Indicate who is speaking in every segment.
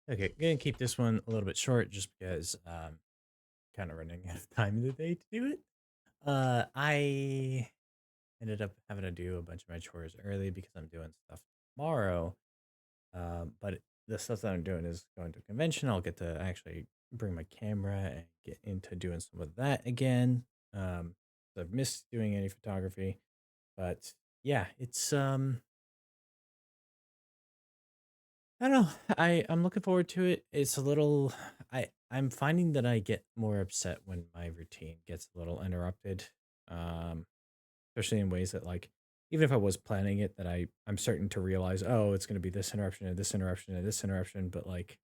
Speaker 1: Okay, gonna keep this one a little bit short just because kind of running out of time in the day to do it. I ended up having to do a bunch of my chores early because I'm doing stuff tomorrow. But the stuff that I'm doing is going to a convention. I'll get to actually bring my camera and get into doing some of that again. So I've missed doing any photography, but yeah, it's I don't know. I'm looking forward to it. It's a little I'm finding that I get more upset when my routine gets a little interrupted. Um Especially in ways that like even if I was planning it that I'm starting to realize, oh, it's going to be this interruption and this interruption and this interruption, but like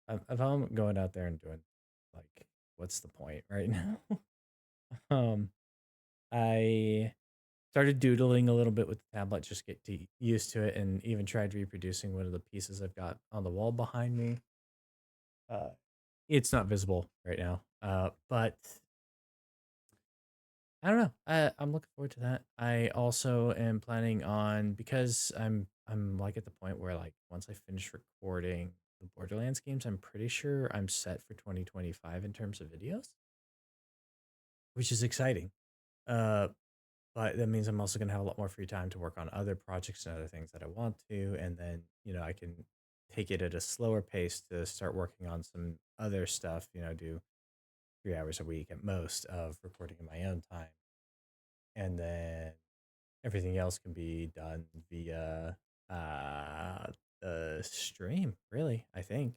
Speaker 1: if I'm going out there and doing like what's the point right now? um I started doodling a little bit with the tablet, just get used to it, and even tried reproducing one of the pieces I've got on the wall behind me. Uh, it's not visible right now, but I don't know. I'm looking forward to that. I also am planning on because I'm like at the point where like once I finish recording the Borderlands games, I'm pretty sure I'm set for 2025 in terms of videos, which is exciting. Uh, But that means I'm also gonna have a lot more free time to work on other projects and other things that I want to, and then, I can take it at a slower pace to start working on some other stuff, do 3 hours a week at most of recording in my own time, and then everything else can be done via, the stream, really, I think.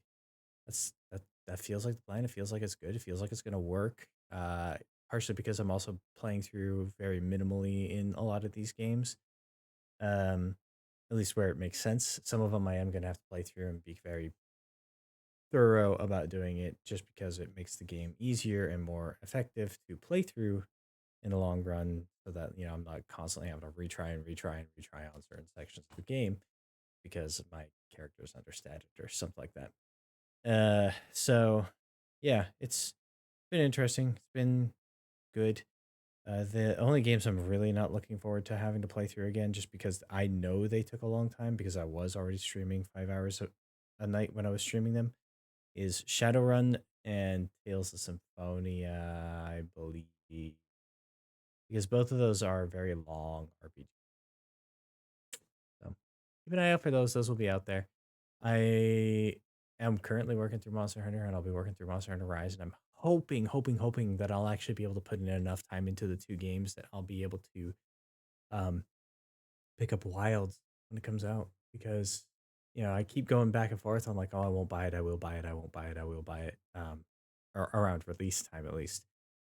Speaker 1: That feels like the plan. It feels like it's good. It feels like it's gonna work. Partially because I'm also playing through very minimally in a lot of these games. Um, at least where it makes sense. Some of them I am gonna have to play through and be very thorough about doing it, just because it makes the game easier and more effective to play through in the long run, so that I'm not constantly having to retry and retry and retry on certain sections of the game because my character's understated or something like that. So yeah, it's been interesting. It's been good. The only games I'm really not looking forward to having to play through again, just because I know they took a long time because I was already streaming 5 hours a night when I was streaming them, is Shadowrun and Tales of Symphonia, I believe, because both of those are very long RPGs. So keep an eye out for those. Those will be out there. I am currently working through Monster Hunter, and I'll be working through Monster Hunter Rise, and I'm hoping that I'll actually be able to put in enough time into the two games that I'll be able to um, pick up Wilds when it comes out, because I keep going back and forth on like, oh, I won't buy it, I will buy it, I won't buy it, I will buy it, or around release time at least.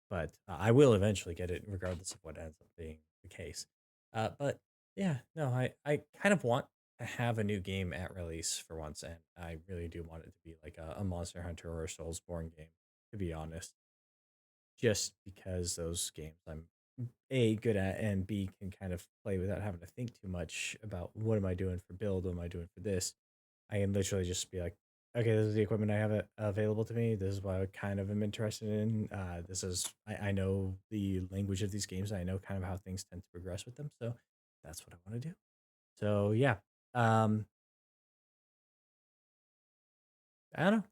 Speaker 1: But I will eventually get it, regardless of what ends up being the case. But yeah, no, I kind of want to have a new game at release for once, and I really do want it to be like a Monster Hunter or a Soulsborne game, to be honest, just because those games I'm A, good at, and B, can kind of play without having to think too much about what am I doing for build, what am I doing for this. I can literally just be like, okay, this is the equipment I have available to me. This is what I kind of am interested in. I know the language of these games. I know kind of how things tend to progress with them. So that's what I want to do. So yeah, um, I don't know.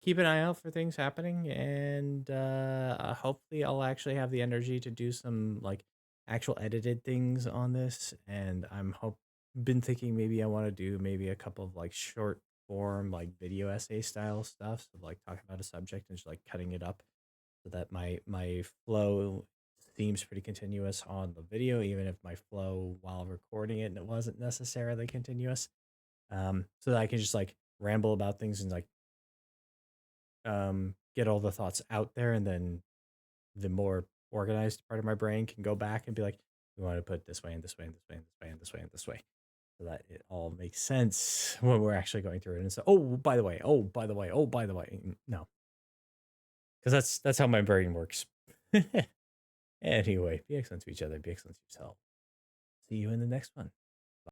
Speaker 1: Keep an eye out for things happening, and hopefully, I'll actually have the energy to do some like actual edited things on this. And been thinking maybe I want to do maybe a couple of like short form like video essay style stuff, so like talking about a subject and just like cutting it up so that my flow seems pretty continuous on the video, even if my flow while recording it wasn't necessarily continuous. So that I can just like ramble about things and like get all the thoughts out there, and then the more organized part of my brain can go back and be like, we want to put it this way and this way and this way and this way and this way and this way, so that it all makes sense when we're actually going through it. And so, oh, by the way, oh, by the way, oh, by the way, no, because that's how my brain works. Anyway, be excellent to each other, be excellent to yourself. See you in the next one.